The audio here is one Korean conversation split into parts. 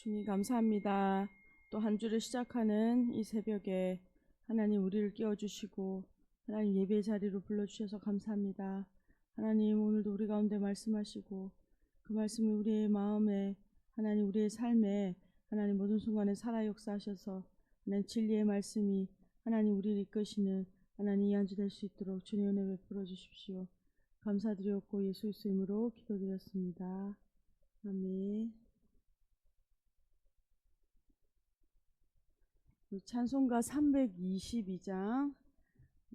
주님 감사합니다. 또 한 주를 시작하는 이 새벽에 하나님 우리를 깨워주시고 하나님 예배 자리로 불러주셔서 감사합니다. 하나님 오늘도 우리 가운데 말씀하시고 그 말씀이 우리의 마음에 하나님 우리의 삶에 하나님 모든 순간에 살아 역사하셔서 하나님 진리의 말씀이 하나님 우리를 이끄시는 하나님 이 한 주 될 수 있도록 주님의 은혜 베풀어 주십시오. 감사드렸고 예수 그리스도 이름으로 기도드렸습니다. 아멘. 찬송가 322장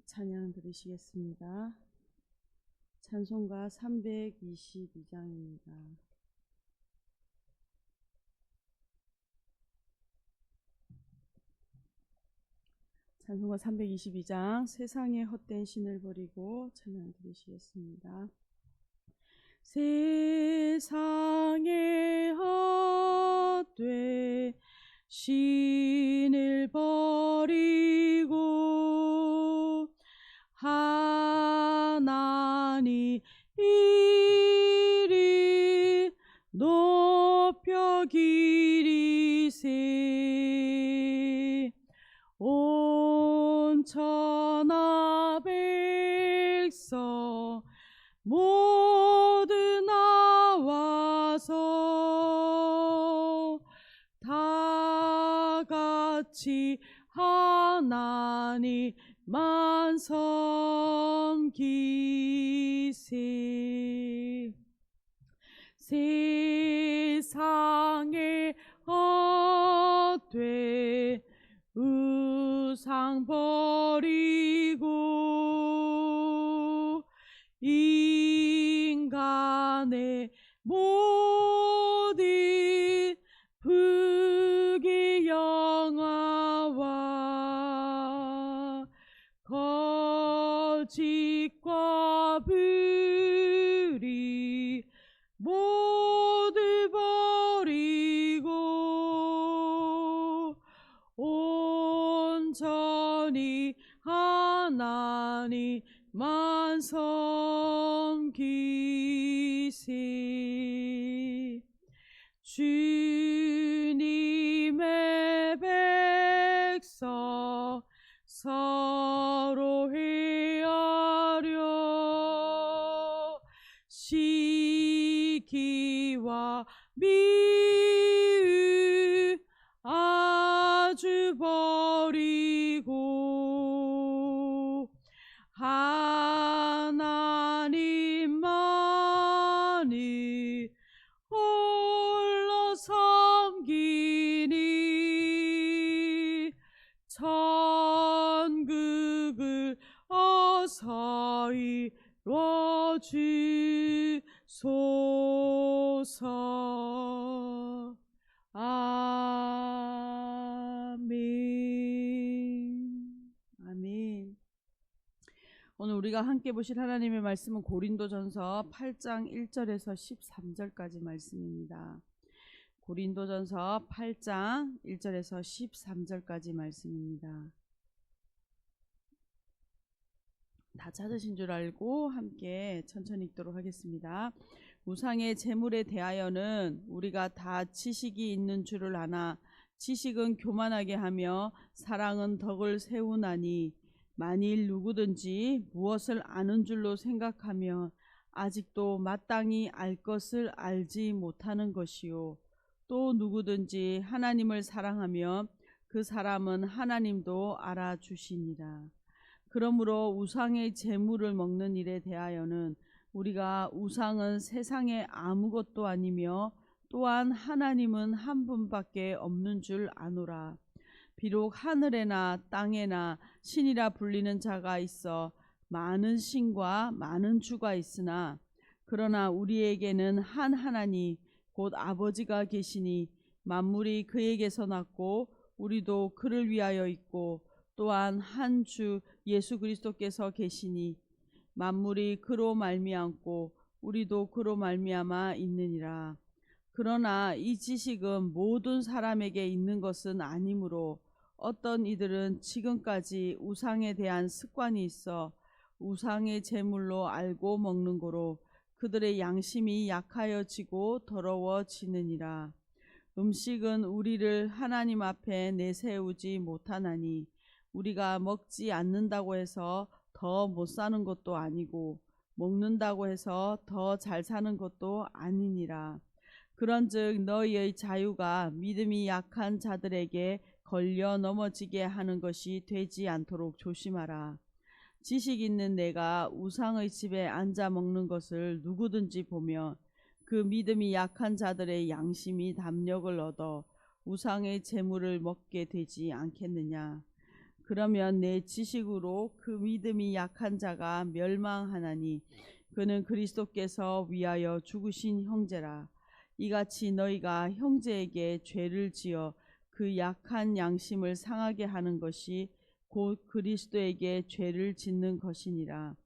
찬양 들으시겠습니다. 찬송가 322장입니다. 찬송가 322장 세상의 헛된 신을 버리고 찬양 들으시겠습니다. 세상의 헛된 신을 버리고 하나님 이리 높여 기리세 온 천하 백성 모두 나와서 다 같이 하나님만 섬기세 세상의 헛된 우상 버리고 인간의 모든 부귀 영화와 거짓과 불의 모두 버리고 온전히 하나님만 섬기세 주님의 백성 서로 헤아려 시기와 미움 아주 버리고 하나님만이 홀로 섬기니 천국을 어서 이뤄주소서. 아멘. 아멘. 오늘 우리가 함께 보실 하나님의 말씀은 고린도전서 8장 1절에서 13절까지 말씀입니다. 고린도전서 8장 1절에서 13절까지 말씀입니다. 다 찾으신 줄 알고 함께 천천히 읽도록 하겠습니다. 우상의 제물에 대하여는 우리가 다 지식이 있는 줄을 아나 지식은 교만하게 하며 사랑은 덕을 세우나니 만일 누구든지 무엇을 아는 줄로 생각하며 아직도 마땅히 알 것을 알지 못하는 것이요 또 누구든지 하나님을 사랑하며 그 사람은 하나님도 알아주시니라. 그러므로 우상의 제물을 먹는 일에 대하여는 우리가 우상은 세상에 아무것도 아니며 또한 하나님은 한 분밖에 없는 줄 아노라. 비록 하늘에나 땅에나 신이라 불리는 자가 있어 많은 신과 많은 주가 있으나 그러나 우리에게는 한 하나님 곧 아버지가 계시니 만물이 그에게서 났고 우리도 그를 위하여 있고 또한 한 주 예수 그리스도께서 계시니 만물이 그로 말미암고 우리도 그로 말미암아 있느니라. 그러나 이 지식은 모든 사람에게 있는 것은 아니므로 어떤 이들은 지금까지 우상에 대한 습관이 있어 우상의 제물로 알고 먹는 거로 그들의 양심이 약하여지고 더러워지느니라. 음식은 우리를 하나님 앞에 내세우지 못하나니 우리가 먹지 않는다고 해서 더 못 사는 것도 아니고 먹는다고 해서 더 잘 사는 것도 아니니라. 그런즉 너희의 자유가 믿음이 약한 자들에게 걸려 넘어지게 하는 것이 되지 않도록 조심하라. 지식 있는 내가 우상의 집에 앉아 먹는 것을 누구든지 보며 그 믿음이 약한 자들의 양심이 담력을 얻어 우상의 재물을 먹게 되지 않겠느냐. 그러면 내 지식으로 그 믿음이 약한 자가 멸망하나니 그는 그리스도께서 위하여 죽으신 형제라. 이같이 너희가 형제에게 죄를 지어 그 약한 양심을 상하게 하는 것이 곧 그리스도에게 죄를 짓는 것이니라.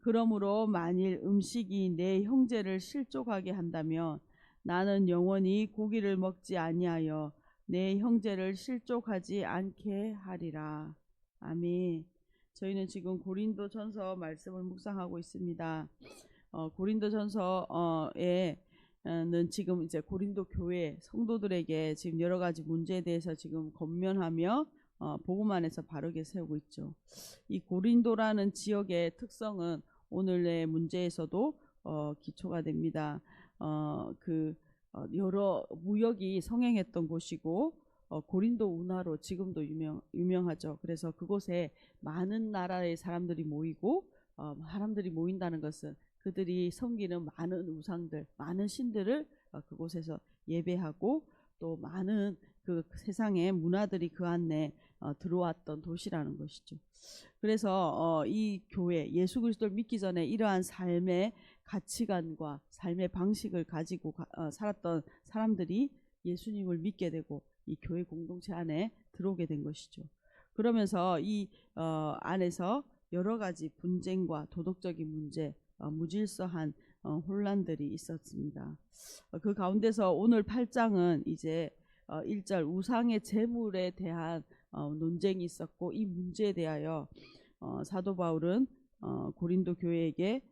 그러므로 만일 음식이 내 형제를 실족하게 한다면 나는 영원히 고기를 먹지 아니하여 내 형제를 실족하지 않게 하리라. 아멘. 저희는 지금 고린도전서 말씀을 묵상하고 있습니다. 고린도전서에는 지금 이제 고린도 교회 성도들에게 지금 여러 가지 문제에 대해서 지금 권면하며 복음 안에서 바르게 세우고 있죠. 이 고린도라는 지역의 특성은 오늘의 문제에서도 기초가 됩니다. 여러 무역이 성행했던 곳이고 고린도 운하로 지금도 유명하죠. 그래서 그곳에 많은 나라의 사람들이 모이고 사람들이 모인다는 것은 그들이 섬기는 많은 우상들, 많은 신들을 그곳에서 예배하고 또 많은 그 세상의 문화들이 그 안에 들어왔던 도시라는 것이죠. 그래서 이 교회, 예수 그리스도를 믿기 전에 이러한 삶의 가치관과 삶의 방식을 가지고 살았던 사람들이 예수님을 믿게 되고 이 교회 공동체 안에 들어오게 된 것이죠. 그러면서 이 안에서 여러 가지 분쟁과 도덕적인 문제, 무질서한 혼란들이 있었습니다. 그 가운데서 오늘 8장은 이제 1절 우상의 재물에 대한 논쟁이 있었고 이 문제에 대하여 사도 바울은 고린도 교회에게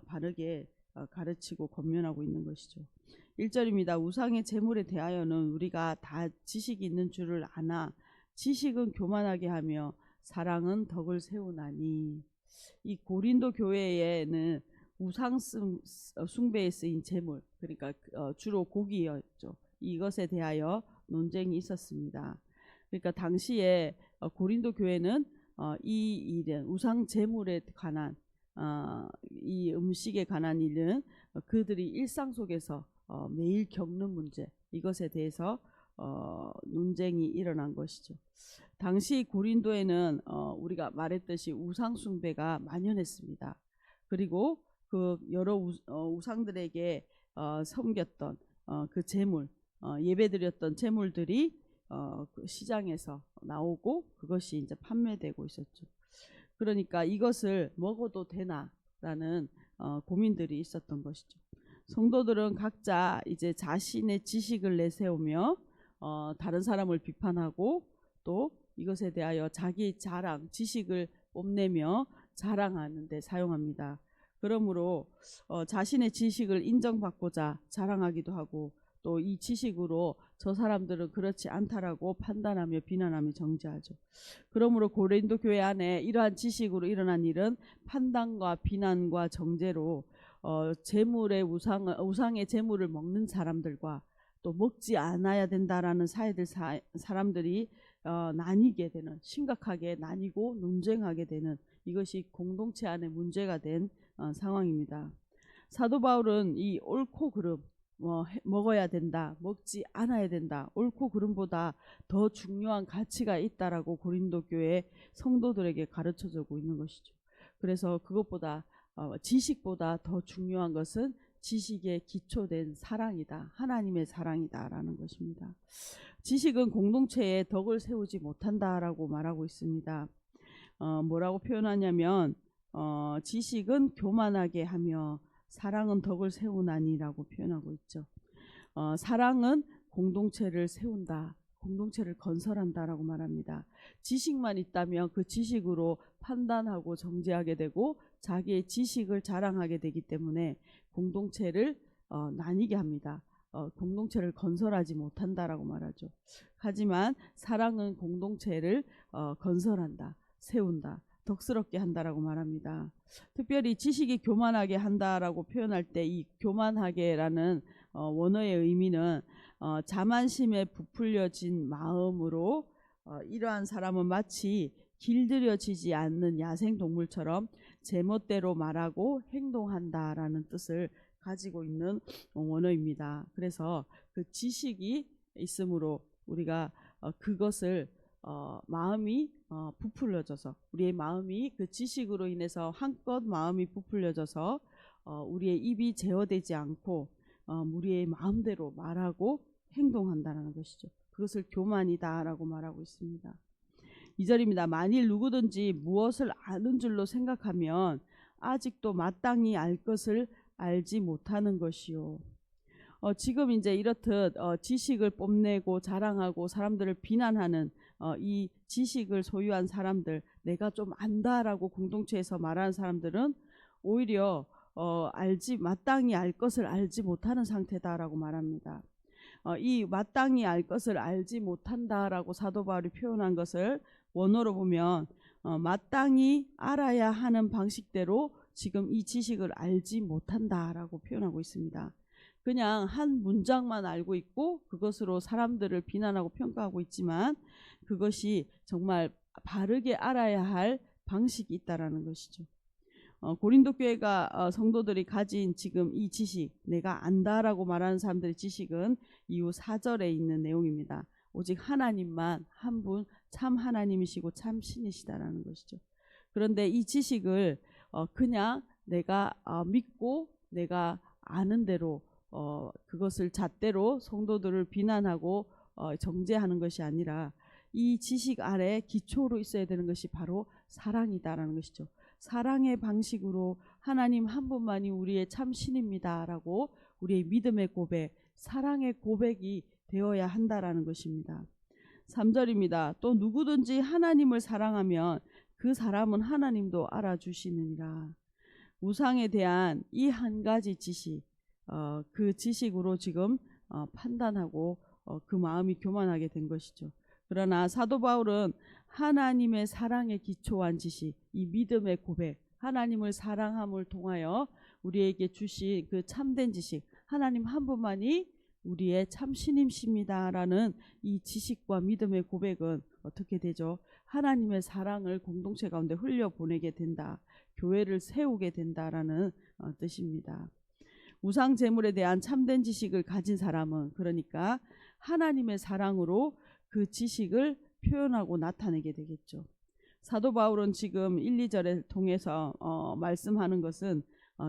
바르게 가르치고 권면하고 있는 것이죠. 1절입니다. 우상의 재물에 대하여는 우리가 다 지식이 있는 줄을 아나 지식은 교만하게 하며 사랑은 덕을 세우나니. 이 고린도 교회에는 우상 숭배에 쓰인 재물, 그러니까 주로 고기였죠. 이것에 대하여 논쟁이 있었습니다. 그러니까 당시에 고린도 교회는 이 일은 우상 재물에 관한 이 음식에 관한 일은 그들이 일상 속에서 매일 겪는 문제, 이것에 대해서 논쟁이 일어난 것이죠. 당시 고린도에는 우리가 말했듯이 우상 숭배가 만연했습니다. 그리고 그 여러 우상들에게 섬겼던 그 재물, 예배드렸던 재물들이 그 시장에서 나오고 그것이 이제 판매되고 있었죠. 그러니까 이것을 먹어도 되나라는 고민들이 있었던 것이죠. 성도들은 각자 이제 자신의 지식을 내세우며 다른 사람을 비판하고 또 이것에 대하여 자기 자랑, 지식을 뽐내며 자랑하는 데 사용합니다. 그러므로 자신의 지식을 인정받고자 자랑하기도 하고 또 이 지식으로 저 사람들은 그렇지 않다라고 판단하며 비난하며 정죄하죠. 그러므로 고린도 교회 안에 이러한 지식으로 일어난 일은 판단과 비난과 정죄로 재물의 우상의 재물을 먹는 사람들과 또 먹지 않아야 된다라는 사람들이 나뉘게 되는, 심각하게 나뉘고 논쟁하게 되는, 이것이 공동체 안에 문제가 된 상황입니다. 사도 바울은 이 옳고 그름, 먹어야 된다, 먹지 않아야 된다, 옳고 그름보다 더 중요한 가치가 있다라고 고린도 교회 성도들에게 가르쳐주고 있는 것이죠. 그래서 그것보다 지식보다 더 중요한 것은 지식에 기초된 사랑이다, 하나님의 사랑이다라는 것입니다. 지식은 공동체에 덕을 세우지 못한다라고 말하고 있습니다. 뭐라고 표현하냐면 지식은 교만하게 하며 사랑은 덕을 세우나니라고 표현하고 있죠. 사랑은 공동체를 세운다, 공동체를 건설한다라고 말합니다. 지식만 있다면 그 지식으로 판단하고 정죄하게 되고 자기의 지식을 자랑하게 되기 때문에 공동체를 나뉘게 합니다. 공동체를 건설하지 못한다라고 말하죠. 하지만 사랑은 공동체를 건설한다, 세운다, 덕스럽게 한다라고 말합니다. 특별히 지식이 교만하게 한다라고 표현할 때 이 교만하게라는 원어의 의미는 자만심에 부풀려진 마음으로 이러한 사람은 마치 길들여지지 않는 야생동물처럼 제멋대로 말하고 행동한다라는 뜻을 가지고 있는 원어입니다. 그래서 그 지식이 있으므로 우리가 그것을 마음이 부풀려져서 우리의 마음이 그 지식으로 인해서 한껏 마음이 부풀려져서 우리의 입이 제어되지 않고 우리의 마음대로 말하고 행동한다는 것이죠. 그것을 교만이다라고 말하고 있습니다. 2절입니다. 만일 누구든지 무엇을 아는 줄로 생각하면 아직도 마땅히 알 것을 알지 못하는 것이요. 지금 이제 이렇듯 지식을 뽐내고 자랑하고 사람들을 비난하는 이 지식을 소유한 사람들, 내가 좀 안다라고 공동체에서 말하는 사람들은 오히려 마땅히 알 것을 알지 못하는 상태다라고 말합니다. 이 마땅히 알 것을 알지 못한다라고 사도 바울이 표현한 것을 원어로 보면 마땅히 알아야 하는 방식대로 지금 이 지식을 알지 못한다라고 표현하고 있습니다. 그냥 한 문장만 알고 있고 그것으로 사람들을 비난하고 평가하고 있지만 그것이 정말 바르게 알아야 할 방식이 있다라는 것이죠. 고린도 교회가 성도들이 가진 지금 이 지식, 내가 안다라고 말하는 사람들의 지식은 이후 4절에 있는 내용입니다. 오직 하나님만 한 분 참 하나님이시고 참 신이시다라는 것이죠. 그런데 이 지식을 그냥 내가 믿고 내가 아는 대로 그것을 잣대로 성도들을 비난하고 정죄하는 것이 아니라 이 지식 아래 기초로 있어야 되는 것이 바로 사랑이다라는 것이죠. 사랑의 방식으로 하나님 한 분만이 우리의 참 신입니다라고 우리의 믿음의 고백, 사랑의 고백이 되어야 한다라는 것입니다. 3절입니다. 또 누구든지 하나님을 사랑하면 그 사람은 하나님도 알아주시느니라. 우상에 대한 이 한 가지 지식, 그 지식으로 지금 판단하고 그 마음이 교만하게 된 것이죠. 그러나 사도 바울은 하나님의 사랑에 기초한 지식, 이 믿음의 고백, 하나님을 사랑함을 통하여 우리에게 주신 그 참된 지식, 하나님 한 분만이 우리의 참 신임십니다라는 이 지식과 믿음의 고백은 어떻게 되죠? 하나님의 사랑을 공동체 가운데 흘려보내게 된다, 교회를 세우게 된다라는 뜻입니다. 우상 제물에 대한 참된 지식을 가진 사람은 그러니까 하나님의 사랑으로 그 지식을 표현하고 나타내게 되겠죠. 사도 바울은 지금 1, 2절을 통해서 말씀하는 것은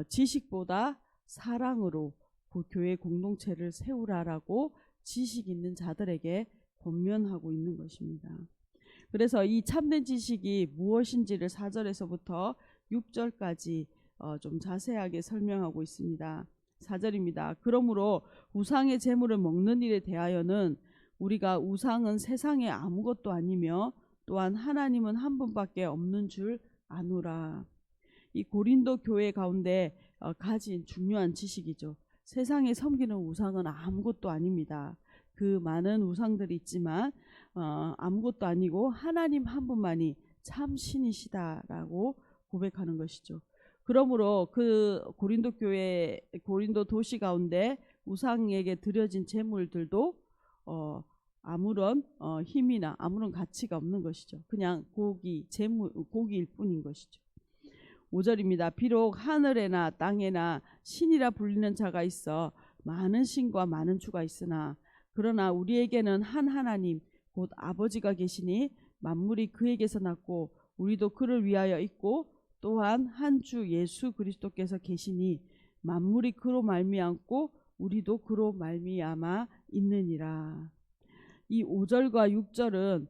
지식보다 사랑으로 그 교회 공동체를 세우라라고 지식 있는 자들에게 권면하고 있는 것입니다. 그래서 이 참된 지식이 무엇인지를 4절에서부터 6절까지 좀 자세하게 설명하고 있습니다. 4절입니다. 그러므로 우상의 제물을 먹는 일에 대하여는 우리가 우상은 세상에 아무것도 아니며 또한 하나님은 한 분밖에 없는 줄 아노라. 이 고린도 교회 가운데 가진 중요한 지식이죠. 세상에 섬기는 우상은 아무것도 아닙니다. 그 많은 우상들이 있지만 아무것도 아니고 하나님 한 분만이 참 신이시다라고 고백하는 것이죠. 그러므로 그 고린도 교회, 고린도 도시 가운데 우상에게 드려진 제물들도 아무런 힘이나 아무런 가치가 없는 것이죠. 그냥 고기일 뿐인 것이죠. 5절입니다. 비록 하늘에나 땅에나 신이라 불리는 자가 있어 많은 신과 많은 주가 있으나 그러나 우리에게는 한 하나님 곧 아버지가 계시니 만물이 그에게서 났고 우리도 그를 위하여 있고 또한 한 주 예수 그리스도께서 계시니 만물이 그로 말미암고 우리도 그로 말미암아 있느니라. 이 5절과 6절은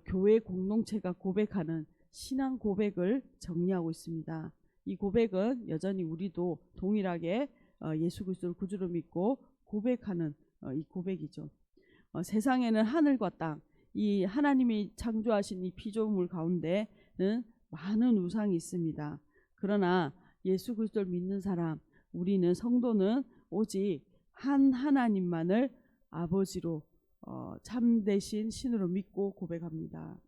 교회 공동체가 고백하는 신앙 고백을 정리하고 있습니다. 이 고백은 여전히 우리도 동일하게 예수 그리스도를 구주로 믿고 고백하는 이 고백이죠. 세상에는 하늘과 땅, 이 하나님이 창조하신 이 피조물 가운데는 많은 우상이 있습니다. 그러나 예수 그리스도를 믿는 사람, 우리는 성도는 오직 한 하나님만을 아버지로 참되신 신으로 믿고 고백합니다.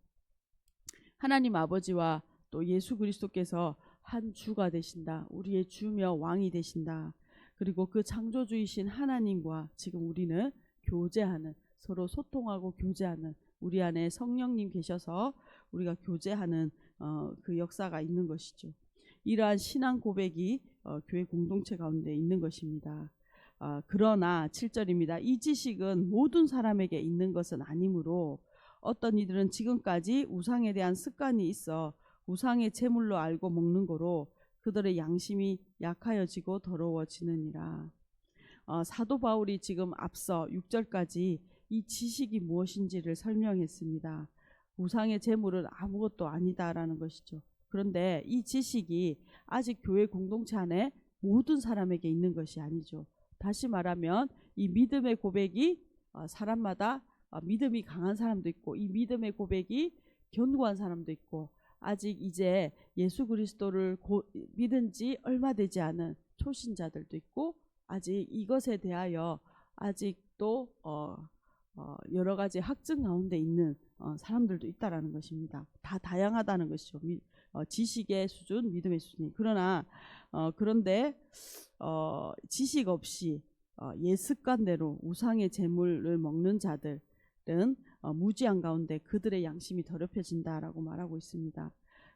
하나님 아버지와 또 예수 그리스도께서 한 주가 되신다. 우리의 주며 왕이 되신다. 그리고 그 창조주이신 하나님과 지금 우리는 교제하는, 서로 소통하고 교제하는, 우리 안에 성령님 계셔서 우리가 교제하는 그 역사가 있는 것이죠. 이러한 신앙 고백이 교회 공동체 가운데 있는 것입니다. 그러나 7절입니다. 이 지식은 모든 사람에게 있는 것은 아니므로 어떤 이들은 지금까지 우상에 대한 습관이 있어 우상의 제물로 알고 먹는 거로 그들의 양심이 약하여지고 더러워지느니라. 사도 바울이 지금 앞서 6절까지 이 지식이 무엇인지를 설명했습니다. 우상의 제물은 아무것도 아니다라는 것이죠. 그런데 이 지식이 아직 교회 공동체 안에 모든 사람에게 있는 것이 아니죠. 다시 말하면 이 믿음의 고백이 사람마다 믿음이 강한 사람도 있고, 이 믿음의 고백이 견고한 사람도 있고, 아직 이제 예수 그리스도를 믿은 지 얼마 되지 않은 초신자들도 있고, 아직 이것에 대하여 아직도 여러 가지 학증 가운데 있는 사람들도 있다라는 것입니다. 다 다양하다는 것이죠. 지식의 수준, 믿음의 수준이. 그런데 지식 없이 옛 습관대로 우상의 제물을 먹는 자들은 무지한 가운데 그들의 양심이 더럽혀진다라고 말하고 있습니다.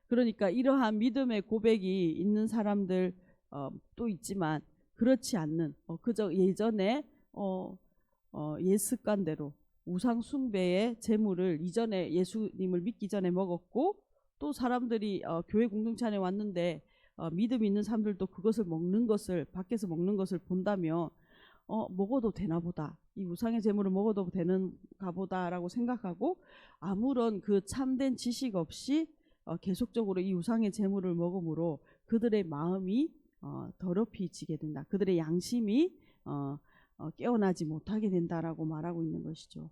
그러니까 이러한 믿음의 고백이 있는 사람들 또 있지만 그렇지 않는 그저 예전에 옛 습관대로 우상 숭배의 제물을 이전에 예수님을 믿기 전에 먹었고, 또 사람들이 교회 공동체 안에 왔는데 믿음 있는 사람들도 그것을 먹는 것을, 밖에서 먹는 것을 본다며 먹어도 되나 보다, 이 우상의 제물을 먹어도 되는가 보다라고 생각하고 아무런 그 참된 지식 없이 계속적으로 이 우상의 제물을 먹음으로 그들의 마음이 더럽혀지게 된다. 그들의 양심이 깨어나지 못하게 된다라고 말하고 있는 것이죠.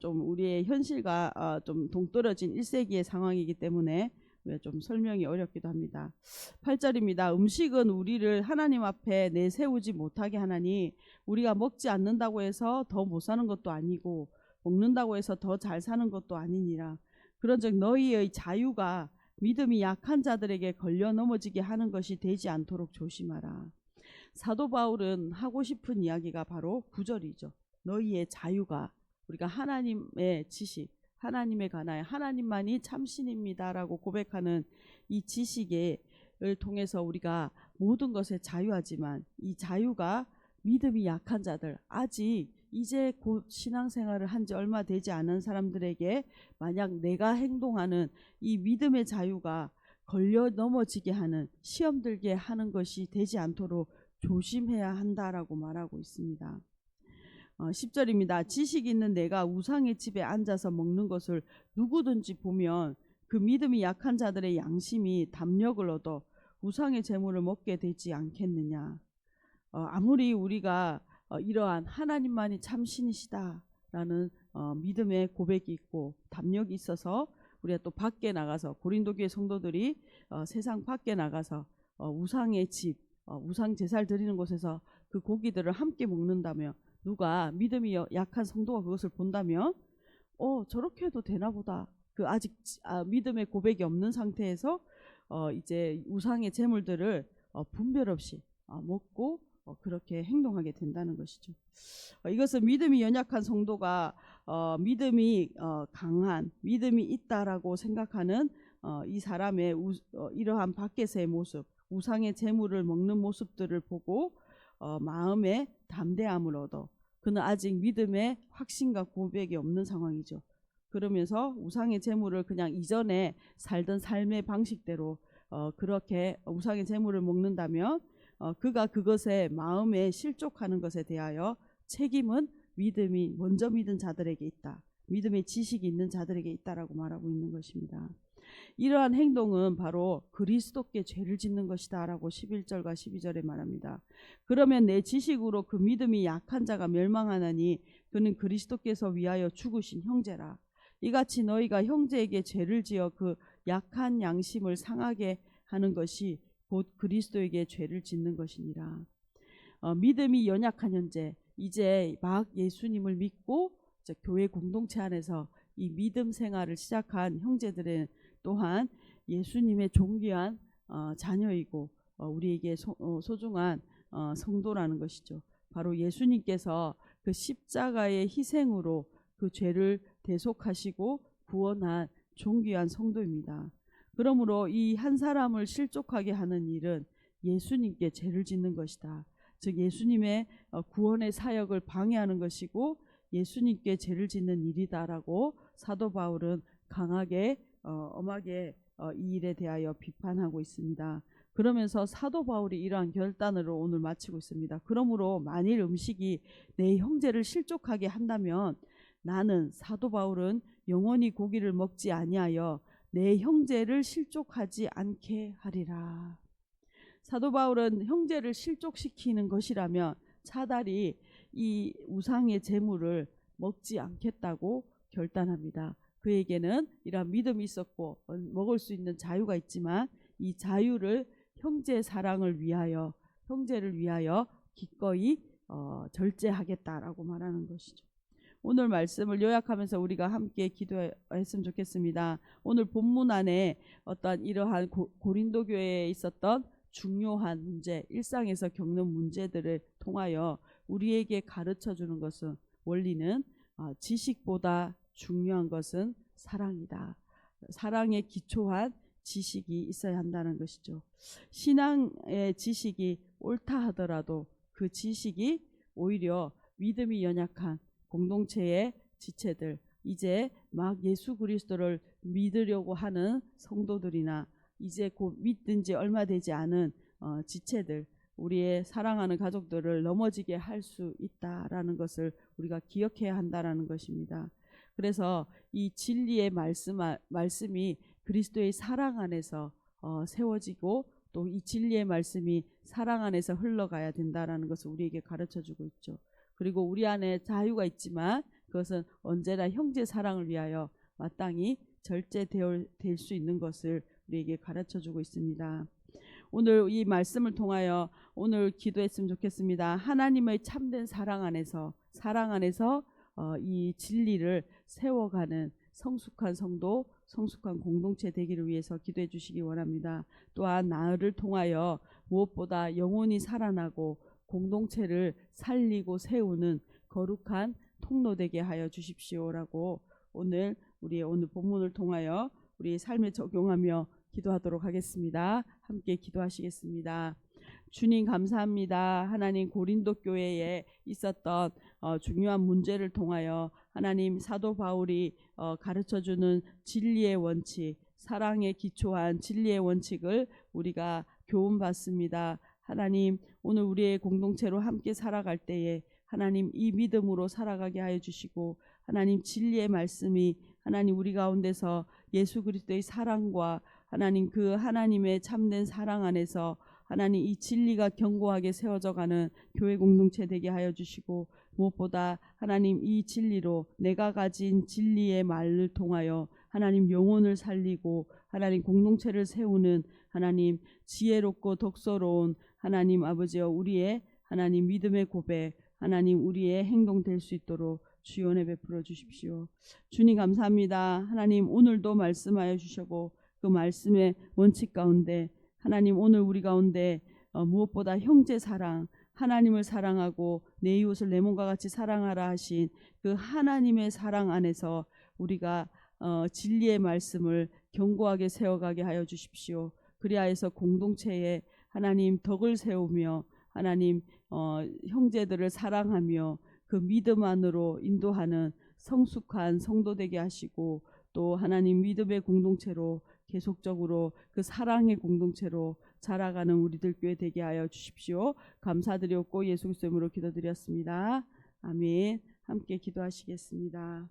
좀 우리의 현실과 좀 동떨어진 1세기의 상황이기 때문에 좀 설명이 어렵기도 합니다. 8절입니다. 음식은 우리를 하나님 앞에 내세우지 못하게 하나니 우리가 먹지 않는다고 해서 더 못 사는 것도 아니고 먹는다고 해서 더 잘 사는 것도 아니니라. 그런즉 너희의 자유가 믿음이 약한 자들에게 걸려 넘어지게 하는 것이 되지 않도록 조심하라. 사도 바울은 하고 싶은 이야기가 바로 9절이죠. 너희의 자유가, 우리가 하나님의 지식, 하나님에 관하여 하나님만이 참신입니다라고 고백하는 이 지식을 통해서 우리가 모든 것에 자유하지만, 이 자유가 믿음이 약한 자들, 아직 이제 곧 신앙생활을 한 지 얼마 되지 않은 사람들에게 만약 내가 행동하는 이 믿음의 자유가 걸려 넘어지게 하는, 시험 들게 하는 것이 되지 않도록 조심해야 한다라고 말하고 있습니다. 10절입니다. 지식 있는 내가 우상의 집에 앉아서 먹는 것을 누구든지 보면 그 믿음이 약한 자들의 양심이 담력을 얻어 우상의 제물을 먹게 되지 않겠느냐. 아무리 우리가 이러한 하나님만이 참신이시다라는 믿음의 고백이 있고 담력이 있어서 우리가 또 밖에 나가서, 고린도 교회 성도들이 세상 밖에 나가서 우상의 집, 우상 제사를 드리는 곳에서 그 고기들을 함께 먹는다며, 누가 믿음이 약한 성도가 그것을 본다면 저렇게 해도 되나 보다, 그 아직 믿음의 고백이 없는 상태에서 이제 우상의 제물들을 분별 없이 먹고 그렇게 행동하게 된다는 것이죠. 이것은 믿음이 연약한 성도가 믿음이 강한, 믿음이 있다라고 생각하는 이 사람의 이러한 밖에서의 모습, 우상의 제물을 먹는 모습들을 보고 마음에 담대함을 얻어, 그는 아직 믿음의 확신과 고백이 없는 상황이죠. 그러면서 우상의 제물을 그냥 이전에 살던 삶의 방식대로 그렇게 우상의 제물을 먹는다면 그가 그것에 마음에 실족하는 것에 대하여 책임은 믿음이 먼저 믿은 자들에게 있다, 믿음의 지식이 있는 자들에게 있다라고 말하고 있는 것입니다. 이러한 행동은 바로 그리스도께 죄를 짓는 것이다 라고 11절과 12절에 말합니다. 그러면 내 지식으로 그 믿음이 약한 자가 멸망하나니 그는 그리스도께서 위하여 죽으신 형제라. 이같이 너희가 형제에게 죄를 지어 그 약한 양심을 상하게 하는 것이 곧 그리스도에게 죄를 짓는 것이니라. 믿음이 연약한 현재, 이제 막 예수님을 믿고 이제 교회 공동체 안에서 이 믿음 생활을 시작한 형제들은 또한 예수님의 존귀한 자녀이고 우리에게 소중한 성도라는 것이죠. 바로 예수님께서 그 십자가의 희생으로 그 죄를 대속하시고 구원한 존귀한 성도입니다. 그러므로 이 한 사람을 실족하게 하는 일은 예수님께 죄를 짓는 것이다. 즉 예수님의 구원의 사역을 방해하는 것이고 예수님께 죄를 짓는 일이다라고 사도 바울은 강하게 엄하게 이 일에 대하여 비판하고 있습니다. 그러면서 사도 바울이 이러한 결단으로 오늘 마치고 있습니다. 그러므로 만일 음식이 내 형제를 실족하게 한다면 나는 사도 바울은 영원히 고기를 먹지 아니하여 내 형제를 실족하지 않게 하리라. 사도 바울은 형제를 실족시키는 것이라면 차라리 이 우상의 제물을 먹지 않겠다고 결단합니다. 그에게는 이러한 믿음이 있었고 먹을 수 있는 자유가 있지만 이 자유를 형제 사랑을 위하여 형제를 위하여 기꺼이 절제하겠다라고 말하는 것이죠. 오늘 말씀을 요약하면서 우리가 함께 기도했으면 좋겠습니다. 오늘 본문 안에 어떤 이러한 고린도 교회에 있었던 중요한 문제, 일상에서 겪는 문제들을 통하여 우리에게 가르쳐 주는 것은 원리는 지식보다 중요한 것은 사랑이다. 사랑에 기초한 지식이 있어야 한다는 것이죠. 신앙의 지식이 옳다 하더라도 그 지식이 오히려 믿음이 연약한 공동체의 지체들, 이제 막 예수 그리스도를 믿으려고 하는 성도들이나 이제 곧 믿은 지 얼마 되지 않은 지체들, 우리의 사랑하는 가족들을 넘어지게 할 수 있다라는 것을 우리가 기억해야 한다라는 것입니다. 그래서 이 진리의 말씀이 그리스도의 사랑 안에서 세워지고 또 이 진리의 말씀이 사랑 안에서 흘러가야 된다라는 것을 우리에게 가르쳐주고 있죠. 그리고 우리 안에 자유가 있지만 그것은 언제나 형제 사랑을 위하여 마땅히 절제될 수 있는 것을 우리에게 가르쳐주고 있습니다. 오늘 이 말씀을 통하여 오늘 기도했으면 좋겠습니다. 하나님의 참된 사랑 안에서 이 진리를 세워가는 성숙한 성도, 성숙한 공동체 되기를 위해서 기도해 주시기 원합니다. 또한 나를 통하여 무엇보다 영혼이 살아나고 공동체를 살리고 세우는 거룩한 통로 되게 하여 주십시오라고 우리의 오늘 본문을 통하여 우리의 삶에 적용하며 기도하도록 하겠습니다. 함께 기도하시겠습니다. 주님 감사합니다. 하나님 고린도 교회에 있었던 중요한 문제를 통하여 하나님 사도 바울이 가르쳐주는 진리의 원칙, 사랑에 기초한 진리의 원칙을 우리가 교훈받습니다. 하나님 오늘 우리의 공동체로 함께 살아갈 때에 하나님 이 믿음으로 살아가게 하여 주시고 하나님 진리의 말씀이 하나님 우리 가운데서 예수 그리스도의 사랑과 하나님 그 하나님의 참된 사랑 안에서 하나님 이 진리가 견고하게 세워져 가는 교회 공동체 되게 하여 주시고 무엇보다 하나님 이 진리로 내가 가진 진리의 말을 통하여 하나님 영혼을 살리고 하나님 공동체를 세우는 하나님 지혜롭고 덕스러운 하나님 아버지여 우리의 하나님 믿음의 고백 하나님 우리의 행동 될 수 있도록 주여 은혜 베풀어 주십시오. 주님 감사합니다. 하나님 오늘도 말씀하여 주시고 그 말씀의 원칙 가운데 하나님 오늘 우리 가운데 무엇보다 형제 사랑 하나님을 사랑하고 내 이웃을 내 몸과 같이 사랑하라 하신 그 하나님의 사랑 안에서 우리가 진리의 말씀을 견고하게 세워가게 하여 주십시오. 그리하여서 공동체에 하나님 덕을 세우며 하나님 형제들을 사랑하며 그 믿음 안으로 인도하는 성숙한 성도 되게 하시고 또 하나님 믿음의 공동체로 계속적으로 그 사랑의 공동체로 자라가는 우리들 교회 되게 하여 주십시오. 감사드렸고 예수 그리스도 이름으로 기도드렸습니다. 아멘. 함께 기도하시겠습니다.